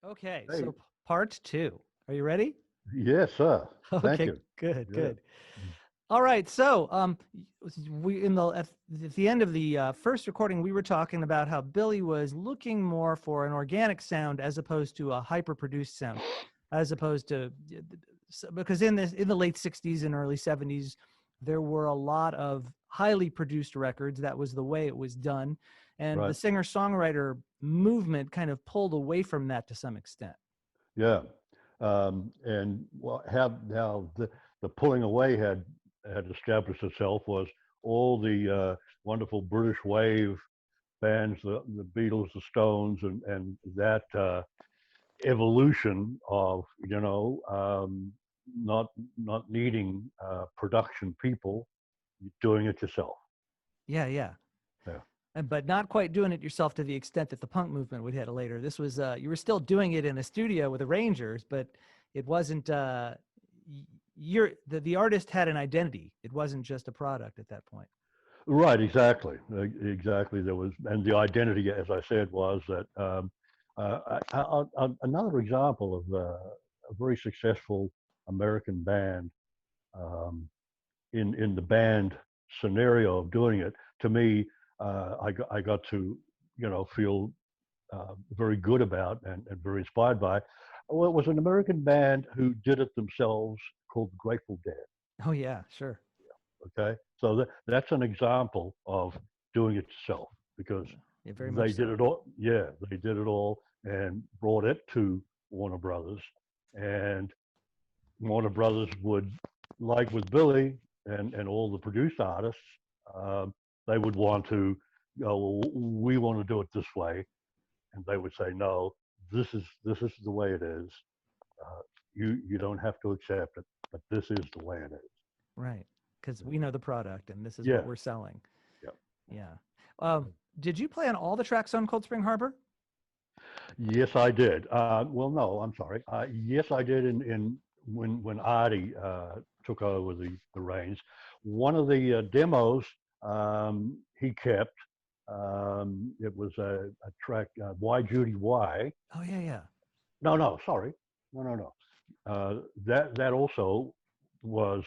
Okay, Hey, so part two. Are you ready? yes, sir. Thank Okay, you. good, Yeah. good. All right, so we in the at the end of the first recording, we were talking about how Billy was looking more for an organic sound as opposed to a hyper-produced sound, as opposed to because in the late '60s and early '70s, there were a lot of highly produced records. That was the way it was done, and the Right. singer-songwriter movement kind of pulled away from that to some extent. Yeah. And how the pulling away had established itself was all the wonderful British wave bands, the Beatles, the Stones, and that evolution of not not needing production people, doing it yourself. Yeah, yeah. Yeah. But not quite doing it yourself to the extent that the punk movement would hit later. This was you were still doing it in a studio with arrangers, but it wasn't. The artist had an identity. It wasn't just a product at that point. Right, exactly, exactly. There was, and the identity, as I said, was that another example of a very successful American band in the band scenario of doing it. To me, I got to feel very good about and very inspired by. Well, it was an American band who did it themselves called the Grateful Dead. Oh yeah, sure. Okay, so that's an example of doing it yourself because Yeah, very they much did so. it all. Yeah, they did it all and brought it to Warner Brothers, and Warner Brothers would, like with Billy and all the produced artists, um, they would want to go, well, we want to do it this way, and they would say, no, this is the way it is. You don't have to accept it, but this is the way it is. Right, because we know the product, and this is what Yeah, we're selling. yeah. Yeah. Did you play on all the tracks on Cold Spring Harbor? Yes, I did. Well, no, I'm sorry. Yes, I did in when Artie took over the reins. One of the demos he kept. It was a track, Why Judy Why. Oh yeah, yeah. No, no, sorry. No, no, no. That also was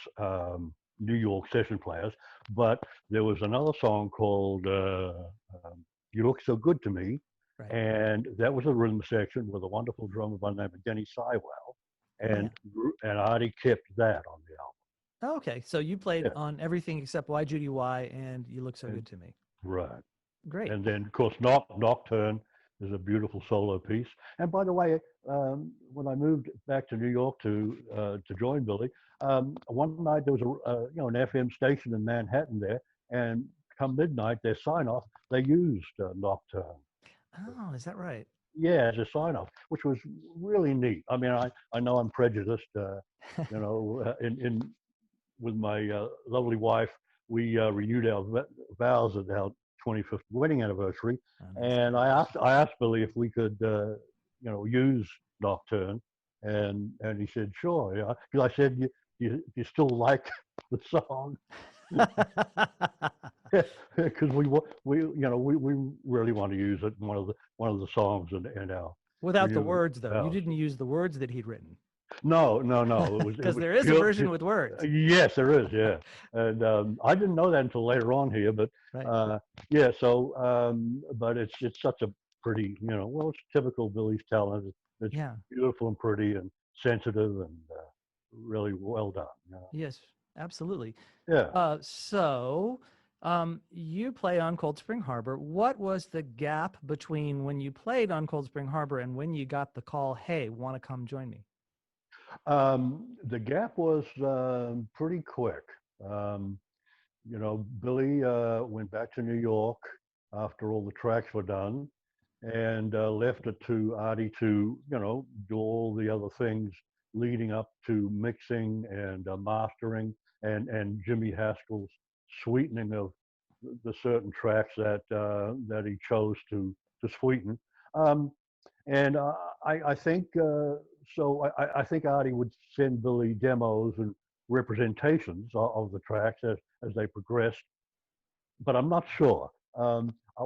New York session players, but there was another song called "You Look So Good to Me," Right. and that was a rhythm section with a wonderful drummer by the name of Denny Sywell, Oh yeah. and Artie kept that on the Oh, okay, so you played album. on everything except Why Judy Why and You Look So Yeah, and Good to Me. right. Great. And then, of course, Nocturne is a beautiful solo piece. And by the way, when I moved back to New York to join Billy, one night there was an FM station in Manhattan there, and come midnight, their sign off, they used Nocturne. Oh, is that right? Yeah, as a sign off, which was really neat. I mean, I know I'm prejudiced, in with my lovely wife, we renewed our vows at our 25th wedding anniversary, Oh, nice. and I asked Billy if we could use Nocturne, and he said sure, yeah, because I said you still like the song because we really want to use it in one of the songs in our Without the renewed words, though. You vows. didn't use the words that he'd written. No, no, no. It Because was there is a version with words. yes, there is. Yeah, and I didn't know that until later on here, but Right. uh, yeah. So, but it's such a pretty, well, it's typical Billy's talent. It's Yeah. beautiful and pretty and sensitive and really well done. Yes, absolutely. Yeah. You play on Cold Spring Harbor. What was the gap between when you played on Cold Spring Harbor and when you got the call, hey, want to come join me? The gap was pretty quick. Um, Billy went back to New York after all the tracks were done and left it to Artie to, do all the other things leading up to mixing and mastering and Jimmy Haskell's sweetening of the certain tracks that he chose to sweeten. Um, and I think so. I think Artie would send Billy demos and representations of the tracks as they progressed, but I'm not sure.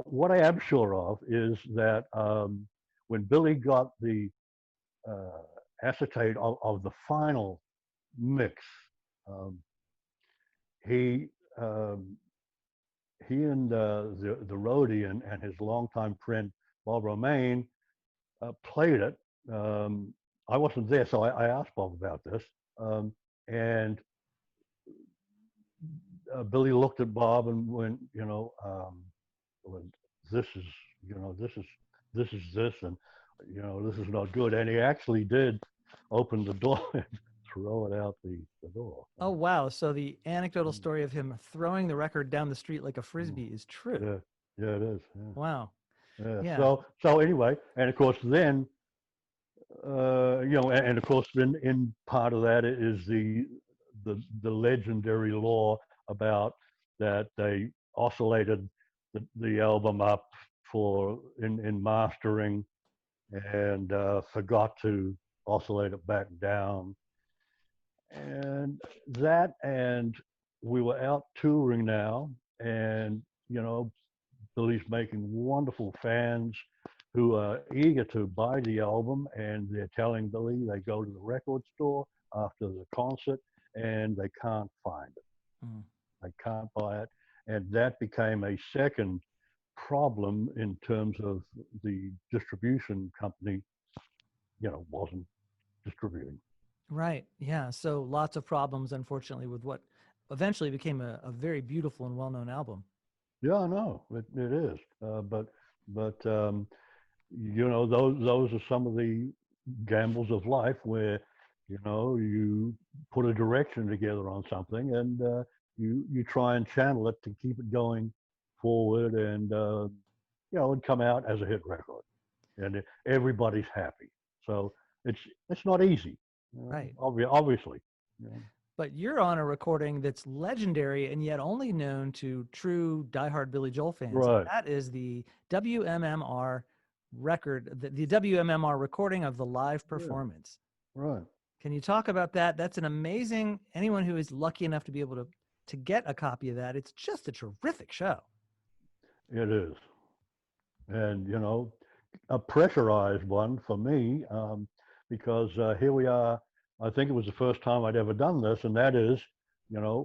What I am sure of is that when Billy got the acetate of the final mix. Um, he um, he and the roadie and his longtime friend Bob Romaine played it. Um, I wasn't there, so I asked Bob about this, and Billy looked at Bob and went, went, this is, this is this, and this is not good. And he actually did open the door and throw it out the door. Oh, wow. So the anecdotal Mm, story of him throwing the record down the street like a mm. frisbee is true. Yeah, yeah, it is. Yeah, Wow. yeah. Yeah. So anyway, and of course then, and of course then in part of that is the legendary law about that they oscillated the album up for in mastering and forgot to oscillate it back down, and that, and we were out touring now, and Billy's making wonderful fans who are eager to buy the album, and they're telling Billy they go to the record store after the concert and they can't find it. Mm. They can't buy it. And that became a second problem in terms of the distribution company, wasn't distributing. Right. Yeah. So lots of problems, unfortunately, with what eventually became a very beautiful and well known album. Yeah, I know it is, but those are some of the gambles of life where you put a direction together on something, and you try and channel it to keep it going forward, and it'd come out as a hit record, and everybody's happy. So it's not easy, Right. obviously. You know. But you're on a recording that's legendary and yet only known to true diehard Billy Joel fans. Right, That is the WMMR record, the WMMR recording of the live yeah, performance. right. Can you talk about that? That's an amazing, anyone who is lucky enough to be able to get a copy of that, it's just a terrific show. It is, and a pressurized one for me, because here we are. I think it was the first time I'd ever done this, and that is,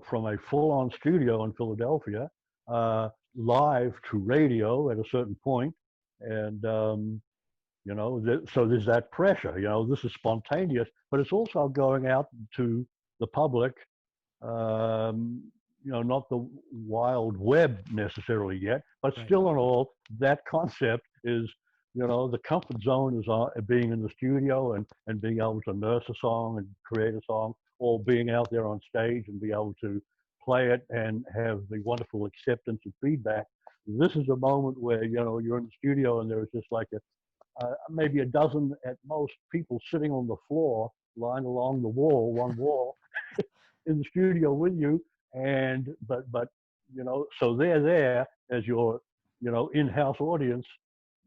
from a full-on studio in Philadelphia, live to radio at a certain point, and so there's that pressure. This is spontaneous, but it's also going out to the public. Um, not the wild web necessarily yet, but Right. still in all, that concept is, the comfort zone is being in the studio and being able to nurse a song and create a song, or being out there on stage and be able to play it and have the wonderful acceptance and feedback. This is a moment where, you're in the studio and there's just like maybe a dozen at most people sitting on the floor, lying along the wall, one wall, in the studio with you, and but so they're there as your in-house audience,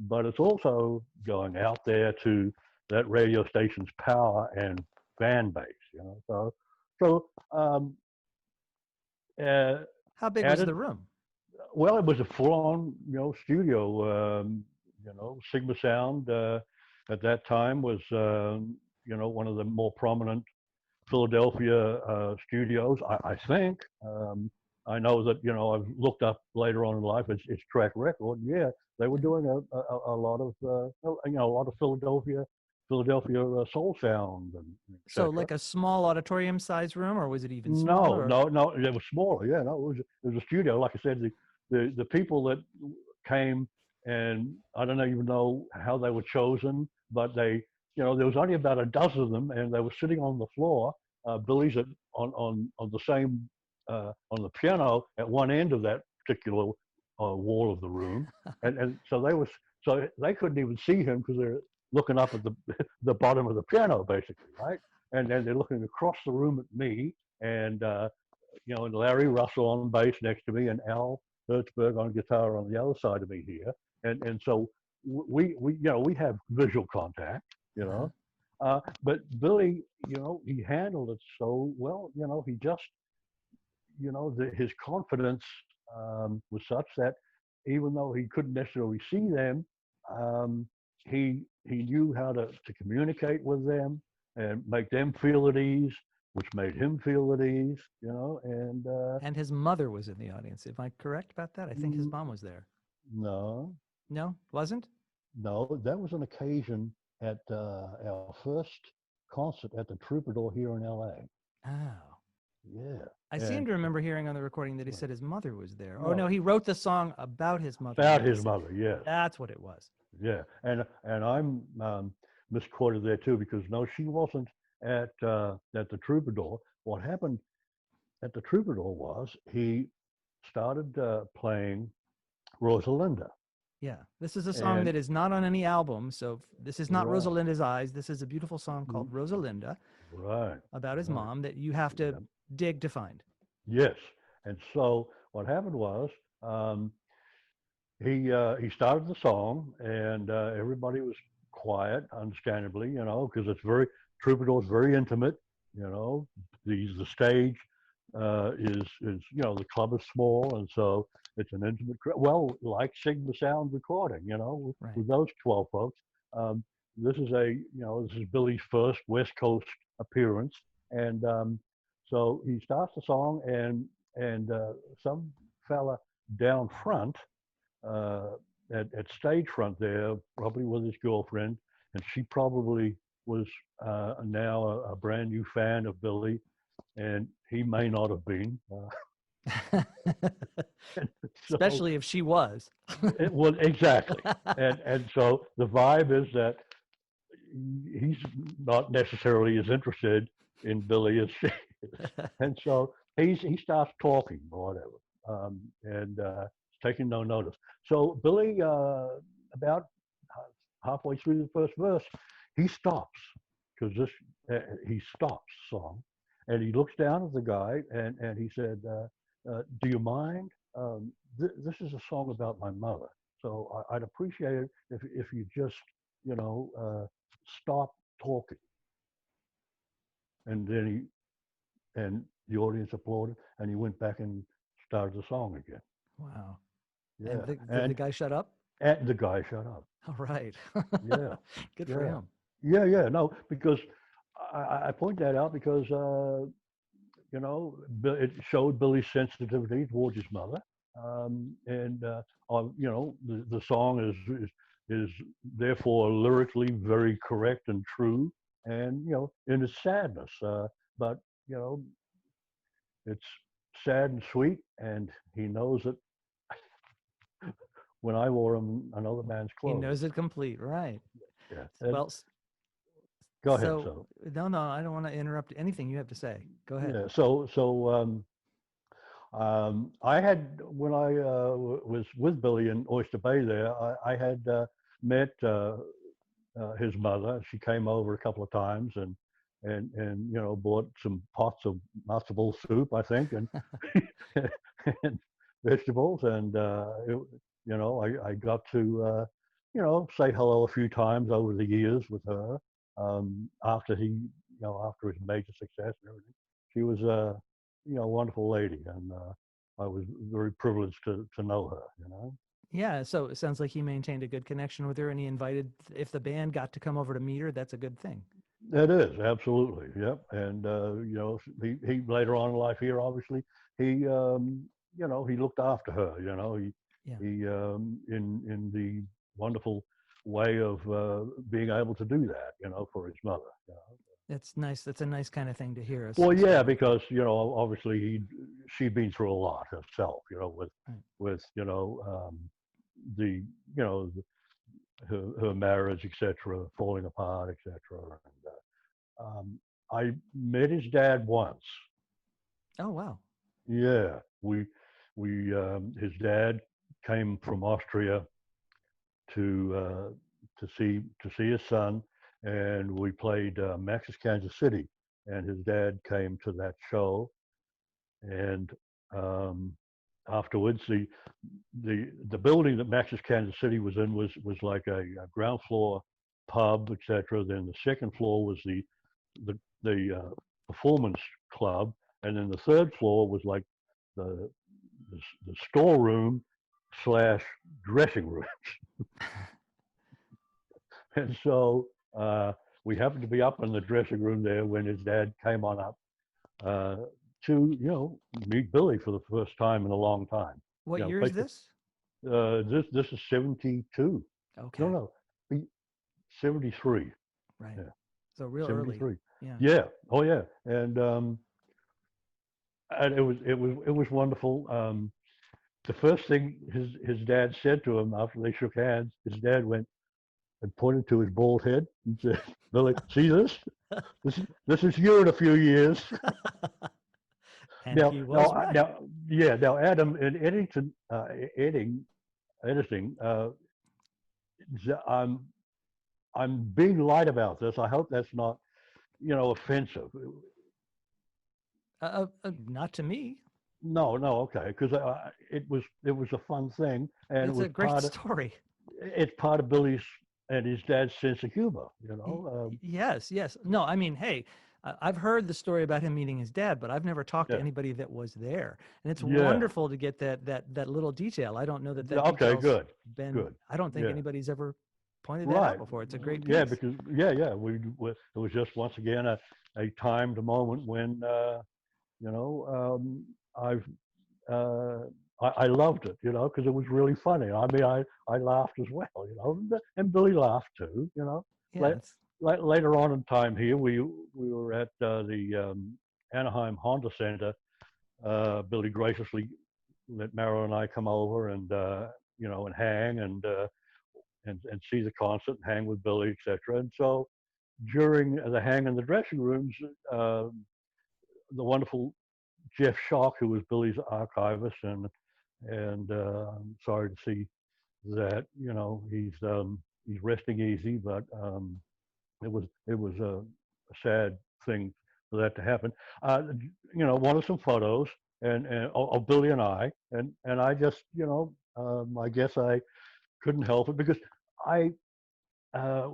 but it's also going out there to that radio station's power and fan base. So uh, How big was added, the room? well, it was a full-on studio. Sigma Sound at that time was one of the more prominent Philadelphia studios, I think. I know that I've looked up later on in life. It's track record. Yeah, they were doing a lot of a lot of Philadelphia soul sound and So etc. like a small auditorium size room, or was it even No, smaller? no, no. It was smaller. Yeah, no, it was a studio. Like I said, the people that came, and I don't even know how they were chosen, but there was only about a dozen of them, and they were sitting on the floor. Billy's on the same on the piano at one end of that particular wall of the room, and so they couldn't even see him because they're looking up at the the bottom of the piano, basically, right? And then they're looking across the room at me, and and Larry Russell on bass next to me, and Al Hertzberg on guitar on the other side of me here, and so we have visual contact, Uh-huh. but Billy, he handled it so well. He just his confidence was such that even though he couldn't necessarily see them, um, he knew how to communicate with them and make them feel at ease, which made him feel at ease, you know. And And his mother was in the audience. Am I correct about that? I think his mom was there. no, No, wasn't? no, that was an occasion at our first concert at the Troubadour here in L.A. Oh. Yeah, I seem and to remember hearing on the recording that he right. said his mother was there. Oh, no, No, he wrote the song about his mother. about Like you his said. mother. Yes, That's what it was. yeah, and I'm misquoted there too because no, she wasn't at the Troubadour. What happened at the Troubadour was he started playing Rosalinda, Yeah. This is a song and that is not on any album. So this is not right, Rosalinda's Eyes. This is a beautiful song called Rosalinda right, about his right, mom that you have to yeah, dig to find. yes. And so what happened was um, he started the song, and everybody was quiet, understandably, you know, because it's very Troubadour's very intimate, you know. The stage is you know the club is small, and so it's an intimate well like Sigma Sound recording, you know, Right. with those 12 folks. Um, this is this is Billy's first West Coast appearance, and so he starts the song, and some fella down front uh, at stage front there, probably with his girlfriend, and she probably was now a brand new fan of Billy, and he may not have been. So Especially if she was. it was exactly, and so the vibe is that he's not necessarily as interested in Billy as she is, and so he starts talking or whatever, and taking no notice. So Billy, about halfway through the first verse, he stops because this he stops the song, and he looks down at the guy and he said, "Do you mind? This is a song about my mother, so I'd appreciate it if you just you know." Stop talking. And then and the audience applauded, and he went back and started the song again. Wow. And Yeah, did the guy shut up? and the guy shut up. All right. Yeah, Good for yeah, him. yeah. No, because I point that out because you know it showed Billy's sensitivity towards his mother, and you know the song is therefore lyrically very correct and true, and you know in its sadness, but you know it's sad and sweet, and he knows it when I wore him another man's He clothes. knows it complete, right? Yeah, and Well, go ahead. so So no, I don't want to interrupt anything you have to say. Go ahead. yeah, I had when I was with Billy in Oyster Bay there, I had met his mother. She came over a couple of times and you know bought some pots of matzo ball soup, I think, and and vegetables, and you know I got to you know say hello a few times over the years with her after he you know after his major success and everything. She was a you know wonderful lady, and I was very privileged to know her. You know. Yeah, so it sounds like he maintained a good connection with her, and he invited if the band got to come over to meet her, that's a good thing. It is absolutely, yep. And you know, he later on in life here, obviously, he you know he looked after her. You know, Yeah, he in the wonderful way of being able to do that. You know, for his mother. You know? that's nice. That's a nice kind of thing to hear. Well, A yeah, story. because you know, obviously she'd been through a lot herself. You know, Right. with you know the you know her marriage, etc., falling apart, etc. And I met his dad once. Oh wow. Yeah, his dad came from Austria to see his son, and we played Max's Kansas City, and his dad came to that show, and um, afterwards the building that Max's Kansas City was in was like a ground floor pub, etc. Then the second floor was the performance club, and then the third floor was like the the storeroom slash dressing room. And so we happened to be up in the dressing room there when his dad came on up uh, to, meet Billy for the first time in a long time. What You know, year is face to, this? this is 72. No, Okay. no, 73. Right. Yeah, So real early. 73. Yeah. Yeah. Oh yeah. And it was wonderful. The first thing his dad said to him after they shook hands, his dad went and pointed to his bald head and said, "Billy, see this? This is you in a few years." And Now, he was now, right. now, yeah. Now, Adam, in editing, I'm being light about this. I hope that's not offensive. Not to me. No, no, okay, because it was a fun thing, and it It's was a great part of story. it's part of Billy's and his dad's sense of humor. Y- Yes, yes. No, I mean, hey, I've heard the story about him meeting his dad, but I've never talked to Yeah, anybody that was there, and it's yeah. wonderful to get that little detail. I don't know that Okay, detail's good, been. good. I don't think Yeah, anybody's ever pointed that out right. before. It's a great Yeah, piece. because yeah. It was just once again a timed moment when you know I've I loved it, because it was really funny. I mean, I laughed as well, and Billy laughed too. Yeah, Let, later on in time here, we were at the Anaheim Honda Center. Billy graciously let Mara and I come over and and hang and see the concert and hang with Billy, etc. And so during the hang in the dressing rooms, uh, the wonderful Jeff Schock, who was Billy's archivist, and I'm sorry to see that he's resting easy, but it was a sad thing for that to happen. Wanted some photos and of Billy and I, and I just I guess I couldn't help it because I uh,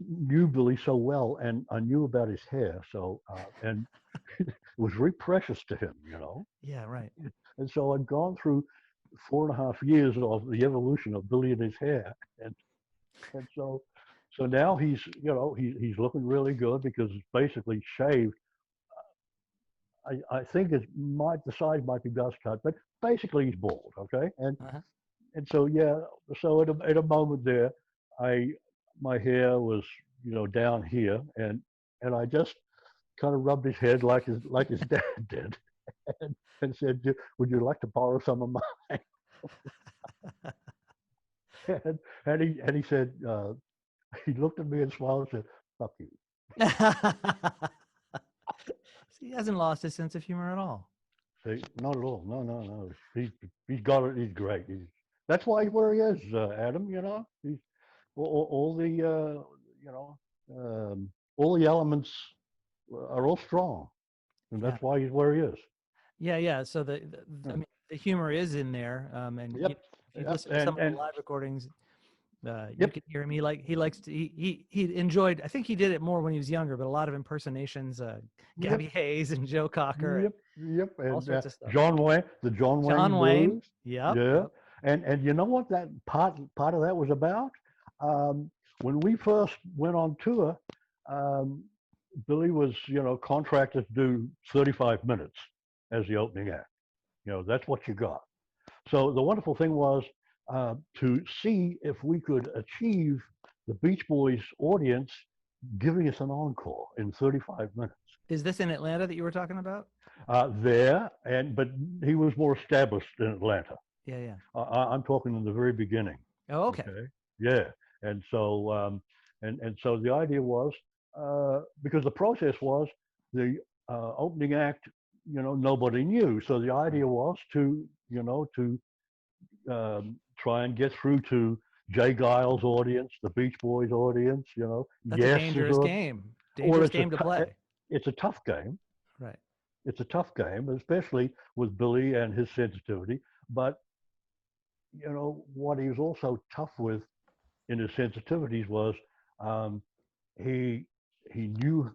knew Billy so well, and I knew about his hair, so and it was very precious to him. yeah, right. And so I'd gone through 4.5 years of the evolution of Billy and his hair, and so now he's looking really good because it's basically shaved. I think the size might be dust cut, but basically he's bald. Okay, Uh-huh. and so yeah, so at a moment there, I my hair was down here, and I just kind of rubbed his head like his dad did, and said, "Would you like to borrow some of mine?" And he said, he looked at me and smiled and said, "Fuck you." He hasn't lost his sense of humor at all. See, not at all. No, no, no. He's got it. He's great. That's why he's where he is, Adam. He's all the all the elements are all strong, and Yeah. that's why he's where he is. Yeah, yeah. So I Yeah. mean, the humor is in there. And Yep. if you Yep. listen to some And of the and live recordings, you yep. can hear him. He likes to. He enjoyed. I think he did it more when he was younger, but a lot of impersonations. Yep. Gabby Hayes and Joe Cocker and Yep. Yep. all And sorts of stuff. The John Wayne John Wayne. blues. Yep. Yeah. Yep. And you know what that part of that was about? Um, when we first went on tour, um, Billy was contracted to do 35 minutes as the opening act. That's what you got. So the wonderful thing was to see if we could achieve the Beach Boys audience giving us an encore in 35 minutes. Is this in Atlanta that you were talking about? But he was more established in Atlanta. Yeah. Yeah. I'm talking in the very beginning. Oh, okay. Okay. Yeah. And so so the idea was because the process was the opening act, nobody knew. So the idea was to try and get through to Jay Giles' audience, the Beach Boys audience, That's a Yes's dangerous audience. game. Well, Dangerous game to play. it's a tough game. Right. It's a tough game, especially with Billy and his sensitivity. But what he was also tough with in his sensitivities was um, he he knew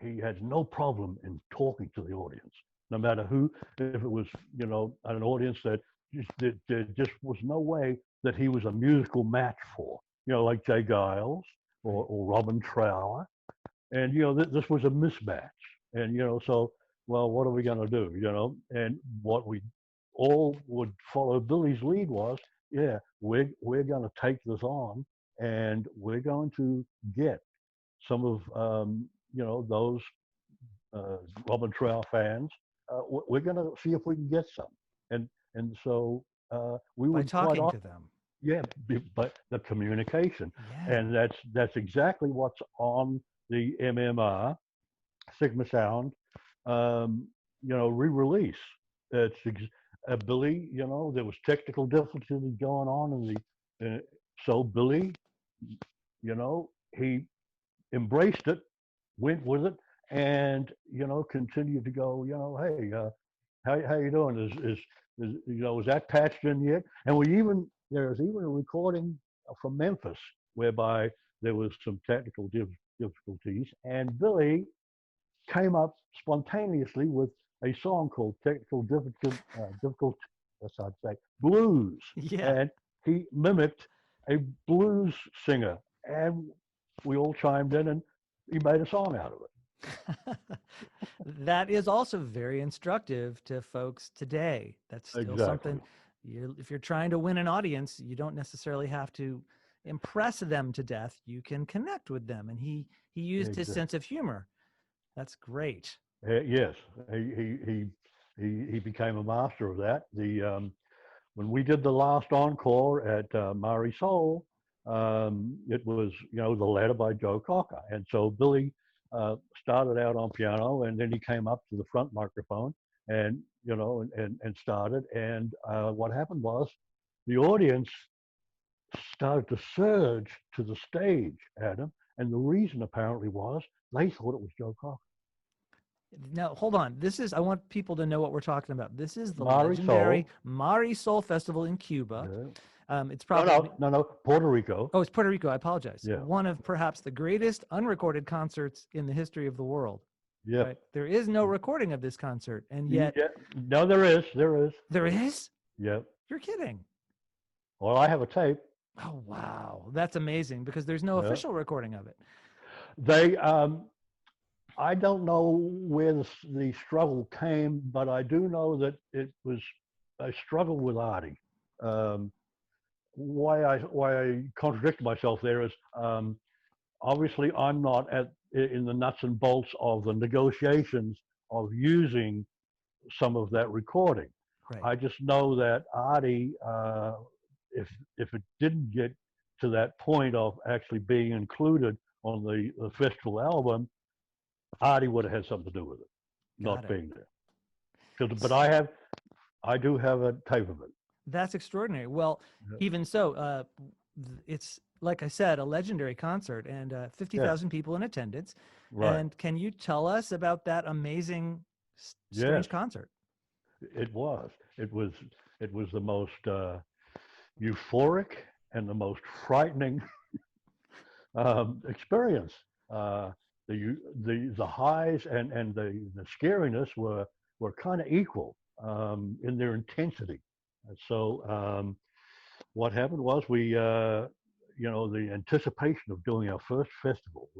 he had no problem in talking to the audience, no matter who. If it was an audience that there just was no way that he was a musical match for, like Jay Giles or Robin Trower. And, this was a mismatch. And, so, well, what are we going to do, And what we all would follow Billy's lead was, yeah, we're going to take this on and we're going to get some of, those Robin Trower fans. We're going to see if we can get some. And so we By would quite talking often, to them. yeah, but the communication. Yeah. And that's exactly what's on the MMR Sigma Sound, re-release. It's Billy. There was technical difficulty going on, so Billy, he embraced it, went with it, and continued to go. Hey, how you doing? Is that patched in yet? And there's even a recording from Memphis whereby there was some technical difficulties, and Billy came up spontaneously with a song called Technical Difficult, that's how I'd say, Blues. Yeah. And he mimicked a blues singer. And we all chimed in and he made a song out of it. That is also very instructive to folks today. That's still Exactly. something if you're trying to win an audience, you don't necessarily have to impress them to death. You can connect with them. And he used his Exactly. sense of humor. That's great. Yes, he became a master of that. When we did the last encore at Mari Soul, it was the Ladder by Joe Cocker, and so Billy started out on piano, and then he came up to the front microphone, and and started. And what happened was, the audience started to surge to the stage, Adam, and the reason apparently was they thought it was Joe Cocker. Now, hold on. I want people to know what we're talking about. This is the Mari legendary Soul. Mari Soul Festival in Cuba. Yeah. It's No, probably, no, Puerto Rico. oh, it's Puerto Rico. I apologize. Yeah. One of perhaps the greatest unrecorded concerts in the history of the world. Yep. Right? There is no recording of this concert, and yet Yeah. No, there is. There is. there is. Yep. You're kidding. Well, I have a tape. Oh, wow. That's amazing because there's no Yeah. official recording of it. They, I don't know where the struggle came, but I do know that it was a struggle with Artie. Um, why I contradict myself there is, obviously I'm not in the nuts and bolts of the negotiations of using some of that recording. Right. I just know that Artie, if it didn't get to that point of actually being included on the festival album, Artie would have had something to do with it, Got not it. being there. But I do have a tape of it. That's extraordinary. Well, Yeah. even so, it's like I said, a legendary concert and Yeah. 50,000 people in attendance. Right. And can you tell us about that amazing, Yes, strange concert? it was. It was the most euphoric and the most frightening experience. Uh, the highs and the scariness were kind of equal in their intensity. And so what happened was the anticipation of doing our first festival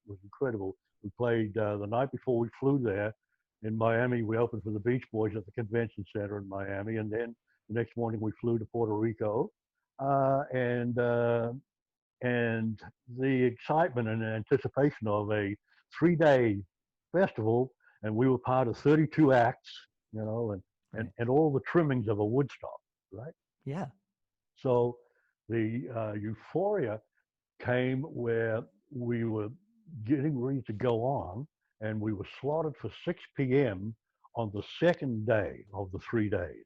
was incredible. We played the night before we flew there in Miami. We opened for the Beach Boys at the convention center in Miami, and then the next morning we flew to Puerto Rico, and the excitement and anticipation of a 3-day festival, and we were part of 32 acts, Right. and all the trimmings of a Woodstock, right? Yeah. So the euphoria came where we were getting ready to go on, and we were slotted for 6 p.m. on the second day of the 3 days.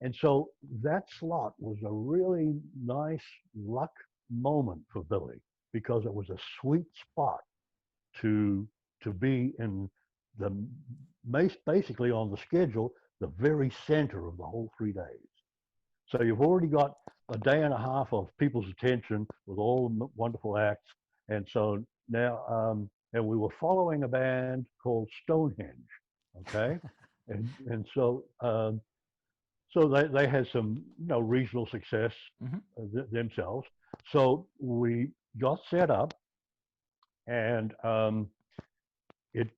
And so that slot was a really nice luck moment for Billy because it was a sweet spot to be in the basically on the schedule, the very center of the whole 3 days. So you've already got a day and a half of people's attention with all the wonderful acts, and so now and we were following a band called Stonehenge, okay, and so. So they had some, regional success Mhm. themselves. So we got set up, and it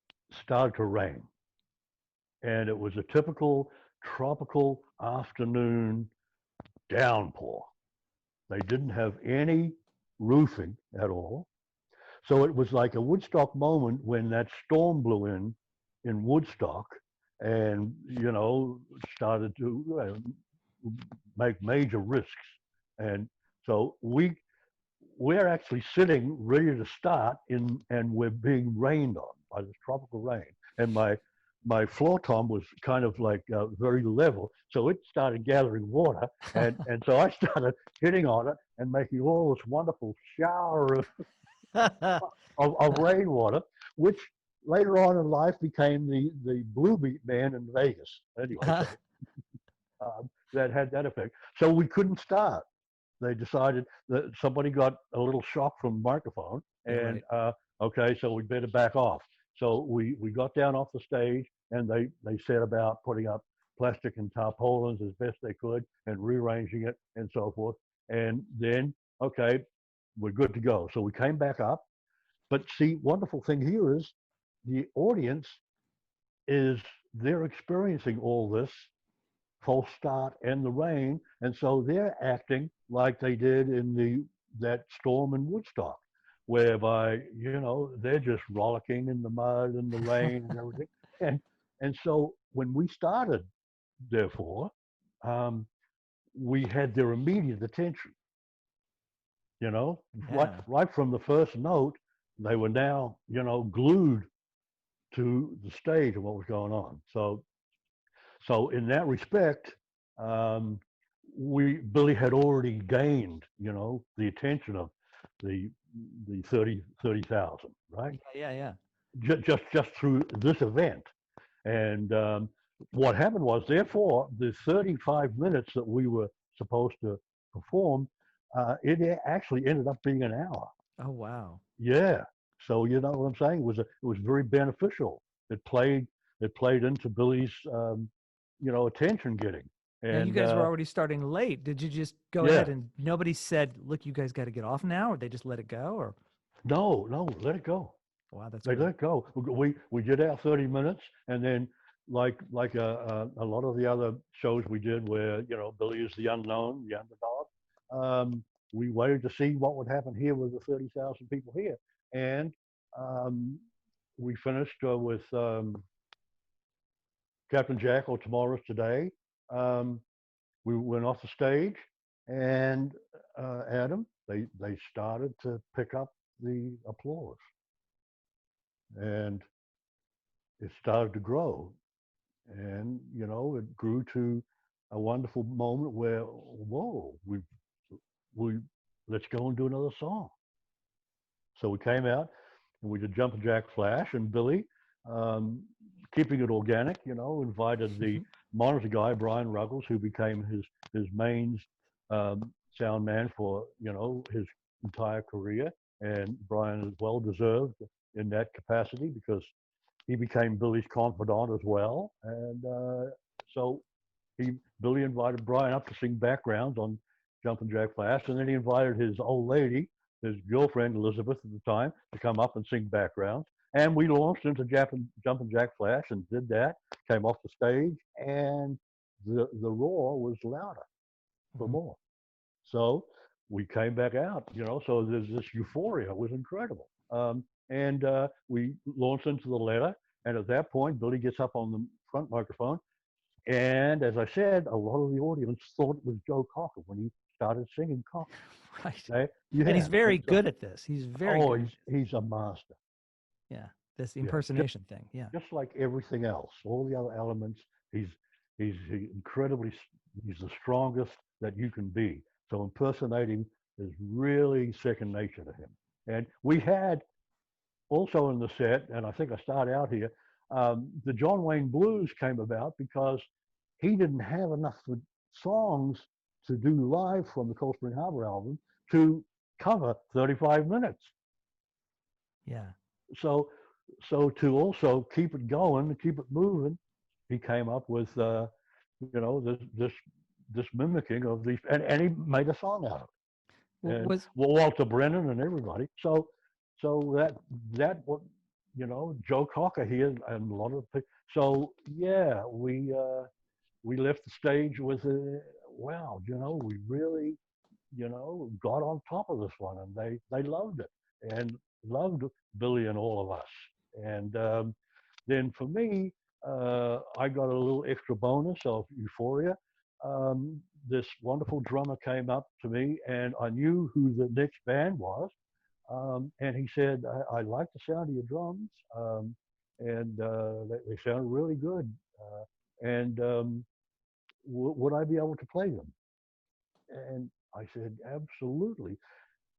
started to rain, and it was a typical tropical afternoon downpour. They didn't have any roofing at all. So it was like a Woodstock moment when that storm blew in Woodstock and, started to make major risks. And so we're actually sitting ready to start and we're being rained on by this tropical rain. And my floor tom was kind of like very level, so it started gathering water, and so I started hitting on it and making all this wonderful shower of rainwater, which later on in life became the Blue Beat Man in Vegas. Anyway, so that had that effect. So we couldn't start. They decided that somebody got a little shock from the microphone, Yeah, and right. okay, so we better back off. So we got down off the stage, and they set about putting up plastic and tarpaulins as best they could, and rearranging it and so forth. And then, okay, we're good to go. So we came back up. But see, wonderful thing here is the audience is they're experiencing all this false start and the rain, and so they're acting like they did in that storm in Woodstock, whereby they're just rollicking in the mud and the rain and everything, and so when we started, therefore, um, we had their immediate attention. Right Yeah. right from the first note, they were now glued to the stage and what was going on. So in that respect, um, Billy had already gained, the attention of the 30,000, right? Yeah. Yeah. Yeah. Just through this event. And what happened was, therefore, the 35 minutes that we were supposed to perform, it actually ended up being an hour. Oh, wow. Yeah. So you know what I'm saying? It was very beneficial. It played it played into Billy's attention getting. Now, you And guys were already starting late. Did you just go yeah, ahead and nobody said, look, you guys got to get off now, or they just let it go? Or, no, let it go. wow, that's They let great. it go. We did our 30 minutes, and then like a lot of the other shows we did, where Billy is the unknown, the underdog. We waited to see what would happen here with the 30,000 people here, and um, we finished with Captain Jack or Tomorrow's Today. Um, we went off the stage, and Adam, they started to pick up the applause, and it started to grow, and it grew to a wonderful moment where, whoa, we let's go and do another song. So we came out and we did Jumpin' Jack Flash, and Billy, um, keeping it organic, invited the monitor guy, Brian Ruggles, who became his main sound man for his entire career, and Brian is well deserved in that capacity because he became Billy's confidant as well, and so Billy invited Brian up to sing backgrounds on Jumpin' Jack Flash, and then he invited his old lady, his girlfriend Elizabeth at the time, to come up and sing backgrounds. And we launched into Jumpin' Jack Flash and did that. Came off the stage, and the roar was louder for Mhm. more. So we came back out, So there's this euphoria. It was incredible. And we launched into the letter. And at that point, Billy gets up on the front microphone, and as I said, a lot of the audience thought it was Joe Cocker when he started singing Cocker. Right. Okay? And he's Yeah. very And so, good at this. He's very oh, good at he's this. he's a master. Yeah. This Yeah. Just impersonation thing. Yeah. just like everything else, all the other elements, he's he's incredibly. He's the strongest that you can be. So impersonating is really second nature to him. And we had also in the set, and I think I start out here, the John Wayne Blues came about because he didn't have enough songs to do live from the Cold Spring Harbor album to cover 35 minutes. Yeah. So, so to also keep it going and keep it moving, he came up with this mimicking of these, and he made a song out of it, and Was Walter Brennan and everybody. So that what Joe Cocker here and a lot of people. So yeah, we left the stage with wow, we really got on top of this one, and they loved it and loved Billy and all of us. And then for me, I got a little extra bonus of euphoria. This wonderful drummer came up to me, and I knew who the next band was. And he said, I like the sound of your drums, and they sound really good. And would I be able to play them? And I said, absolutely,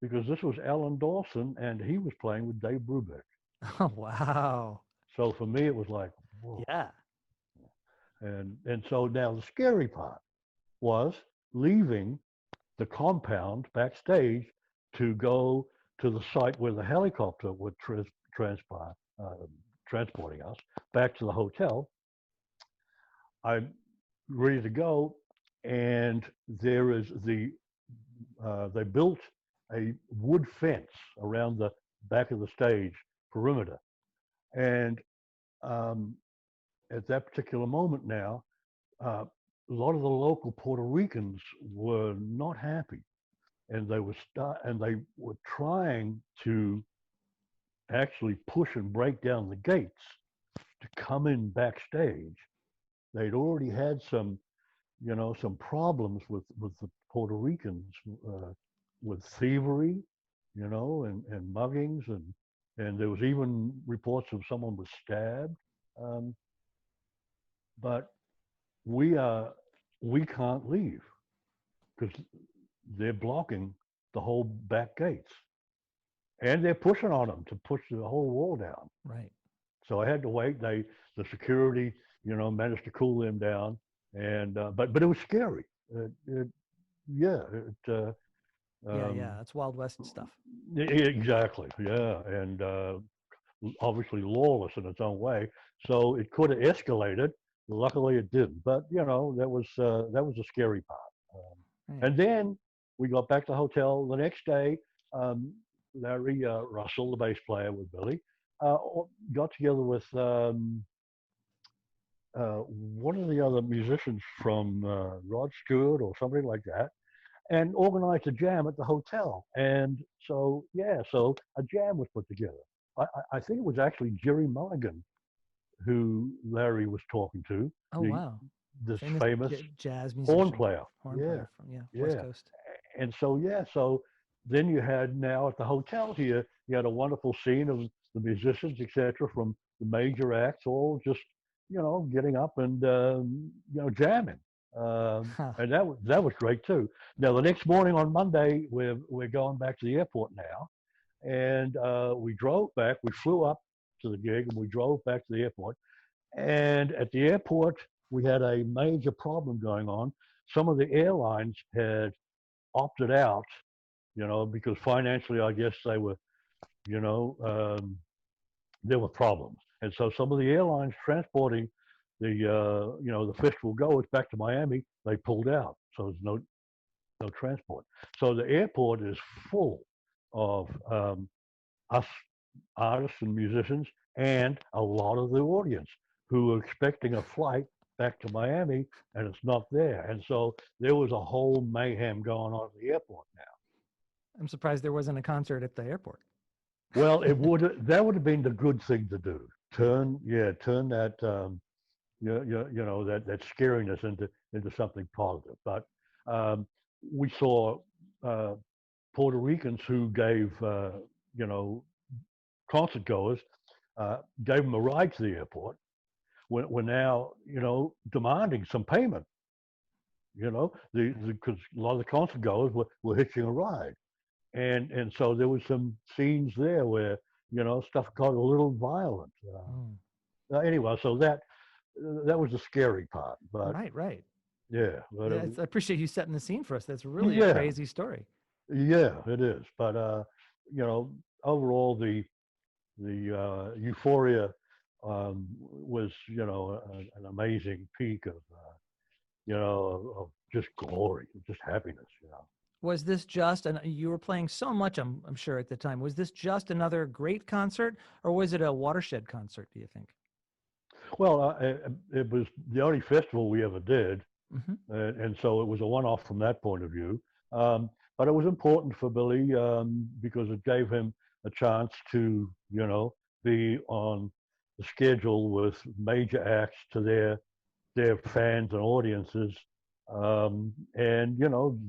because this was Alan Dawson, and he was playing with Dave Brubeck. Oh, wow. So for me, it was like, whoa. Yeah. And so now the scary part was leaving the compound backstage to go to the site where the helicopter would transporting us back to the hotel. I'm ready to go, and there is they built a wood fence around the back of the stage perimeter, and um, at that particular moment now, a lot of the local Puerto Ricans were not happy, and they were trying to actually push and break down the gates to come in backstage. They'd already had some problems with the Puerto Ricans, with thievery, and muggings, and there was even reports of someone was stabbed. Um, but we can't leave because they're blocking the whole back gates, and they're pushing on them to push the whole wall down. Right. So I had to wait. The security, managed to cool them down, and but it was scary. Yeah, Yeah. um, That's Wild West stuff. exactly. Yeah, and obviously lawless in its own way. So it could have escalated. Luckily, it didn't. But that was the scary part. Right. And then we got back to the hotel the next day. Um, Larry Russell, the bass player with Billy, uh, got together with one of the other musicians from Rod Stewart or somebody like that, and organized a jam at the hotel. And so, yeah, so a jam was put together. I think it was actually Jerry Mulligan who Larry was talking to, Oh, wow. this Famous famous jazz horn musician, player. horn Yeah, player from, yeah, West yeah. Coast. And so, yeah, so then you had now at the hotel here, you had a wonderful scene of the musicians, etc., from the major acts, all just getting up and jamming, Huh. and that was great too. Now the next morning on Monday, we're going back to the airport now, and we drove back. We flew up to the gig, and we drove back to the airport. And at the airport, we had a major problem going on. Some of the airlines had opted out, because financially, I guess they were, you know, um, there were problems. And so some of the airlines transporting the festival goers back to Miami, they pulled out. So there's no transport. So the airport is full of us artists and musicians and a lot of the audience who are expecting a flight back to Miami, and it's not there. And so there was a whole mayhem going on at the airport now. I'm surprised there wasn't a concert at the airport. Well, that would have been the good thing to do. Turn that that scariness into something positive. But we saw uh, Puerto Ricans who gave you know concert goers gave them a ride to the airport. We're now demanding some payment. Because a lot of the concert goers were hitching a ride, and so there was some scenes there where stuff got a little violent. Mm. Anyway, so that was the scary part. But Right. yeah, but Yeah, I appreciate you setting the scene for us. That's really a yeah, crazy story. yeah, it is. But you know, overall, the euphoria was an amazing peak of of just glory, just happiness. Was this just, and you were playing so much, I'm sure at the time, was this just another great concert, or was it a watershed concert, do you think? Well, it was the only festival we ever did, Hmm. and so it was a one-off from that point of view. But it was important for Billy because it gave him a chance to, be on the schedule with major acts to their fans and audiences, and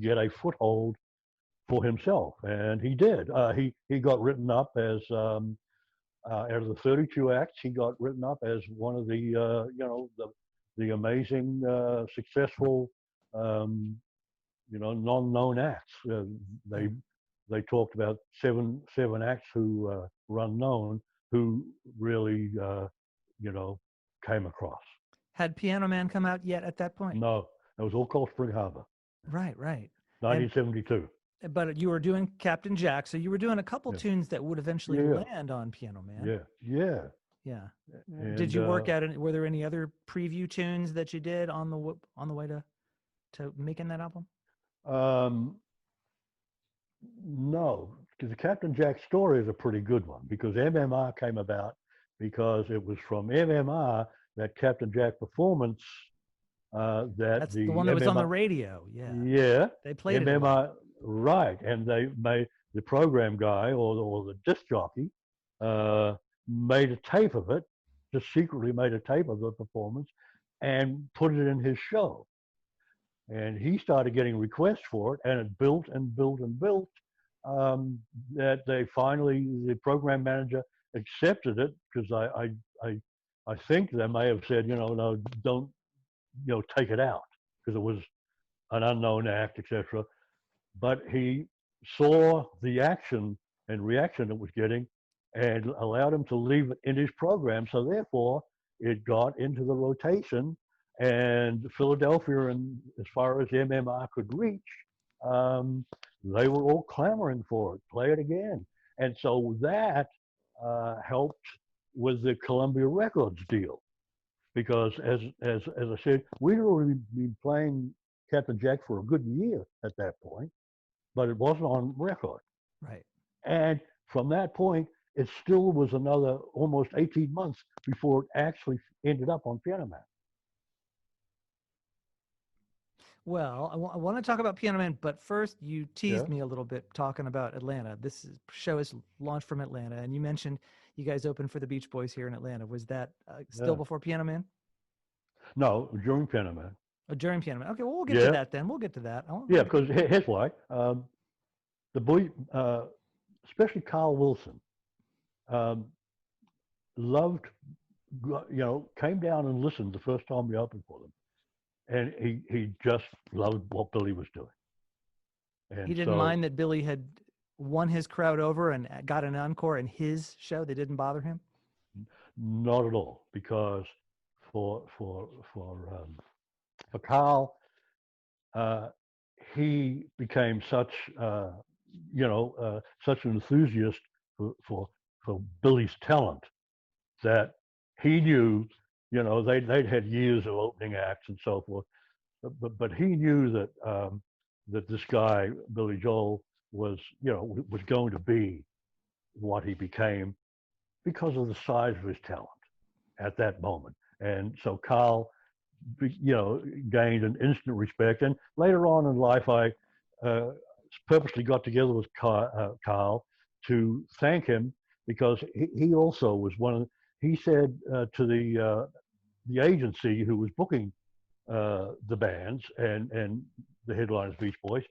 get a foothold for himself, and he did. He got written up as out of the 32 acts, he got written up as one of the amazing, successful, non-known acts. Yeah. They talked about seven acts who were unknown, who really came across. Had Piano Man come out yet at that point? No, it was all called Spring Harbor, Right, right. And 1972. but you were doing Captain Jack, so you were doing a couple Yeah, tunes that would eventually yeah, land on Piano Man. yeah, yeah. Yeah. Did And you work out any, were there any other preview tunes that you did on the way to making that album? um, no, because the Captain Jack story is a pretty good one because MMR came about because it was from MMR that Captain Jack performance that That's the the one that was on the MMR, radio. Yeah. yeah, They played it a lot. MMR, right, and they made the program guy or the disc jockey uh, made a tape of it, just secretly made a tape of the performance and put it in his show. And he started getting requests for it, and it built and built and built. That they finally, the program manager accepted it because I think they may have said, no, don't, take it out because it was an unknown act, etc. But he saw the action and reaction it was getting, and allowed him to leave it in his program. So therefore, it got into the rotation, and Philadelphia, and as far as MMR could reach, um, they were all clamoring for it. Play it again, and so that helped with the Columbia Records deal because, as I said, we'd already been playing Captain Jack for a good year at that point, but it wasn't on record. Right. And from that point, it still was another almost 18 months before it actually ended up on Piano Man. Well, I want to talk about Piano Man, but first you Yeah, teased me a little bit talking about Atlanta. Show is launched from Atlanta, and you mentioned you guys opened for the Beach Boys here in Atlanta. Was that still yeah. before Piano Man? No, during Piano Man. Oh, during Piano Man. Okay, well, we'll get to Yeah, that then. We'll get to that. yeah, because here's why. The boy, especially Carl Wilson, um, loved, came down and listened the first time we opened for them. And he just loved what Billy was doing. He And didn't so, mind that Billy had won his crowd over and got an encore in his show. They didn't bother him. not at all, because for for for um, for Carl, uh, he became such an enthusiast for Billy's talent that he knew, they'd had years of opening acts and so forth, but he knew that this guy Billy Joel was going to be what he became because of the size of his talent at that moment. And so Carl, gained an instant respect. And later on in life, I purposely got together with Carl to thank him because he also was one of. He said to the agency who was booking the bands and the headliners, Beach Boys,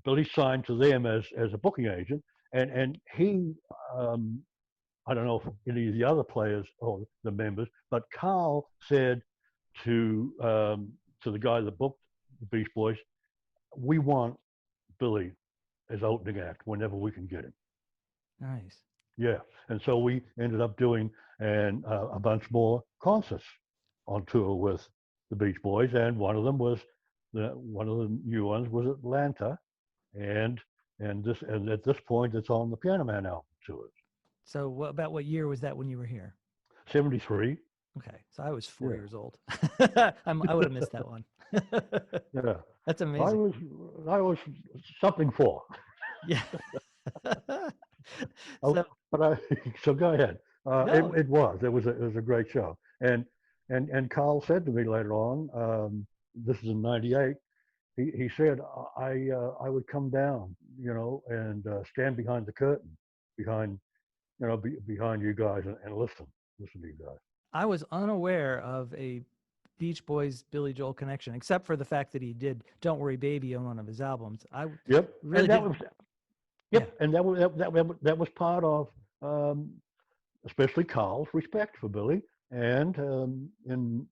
Billy signed to them as a booking agent, and he. I don't know if any of the other players or the members, but Carl said to the guy that booked the Beach Boys, we want Billy as opening act whenever we can get him. Nice. Yeah, and so we ended up doing a bunch more concerts on tour with the Beach Boys, and one of the new ones was Atlanta, and and at this point it's on the Piano Man album tours. So, about what year was that when you were here? 73. Okay, so I was 4 Yeah. years old. I would have missed that one. Yeah, That's I amazing. was I was something for. Yeah. Oh, So but I so go ahead. no, It was a great show, and Carl said to me later on, this is in '98. He said I would come down, and stand behind the curtain, behind behind you guys, and listen to you guys. I was unaware of a Beach Boys Billy Joel connection, except for the fact that he did "Don't Worry, Baby" on one of his albums. I Yep, really and that didn't. was Yeah. yep, and that was part of um, especially Carl's respect for Billy. And in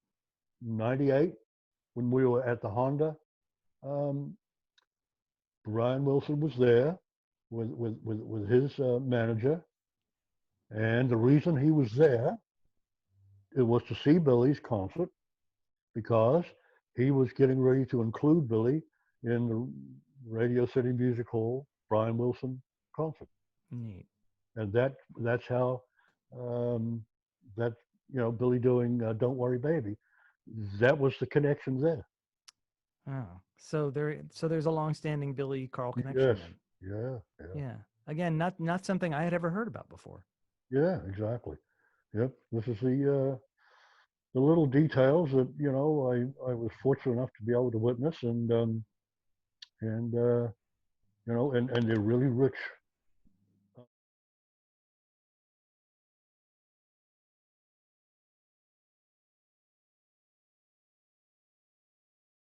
'98, when we were at the Honda, um, Brian Wilson was there with his manager, and the reason he was there, it was to see Billy's concert, because he was getting ready to include Billy in the Radio City Music Hall Brian Wilson concert, Neat. and that's how um, that Billy doing "Don't Worry, Baby." That was the connection there. Oh, so there's a long-standing Billy Carl connection Yes. then. Yeah. Yeah. Yeah. Again, not something I had ever heard about before. Yeah. Exactly. Yep. This is the little details that I was fortunate enough to be able to witness, and and they're really rich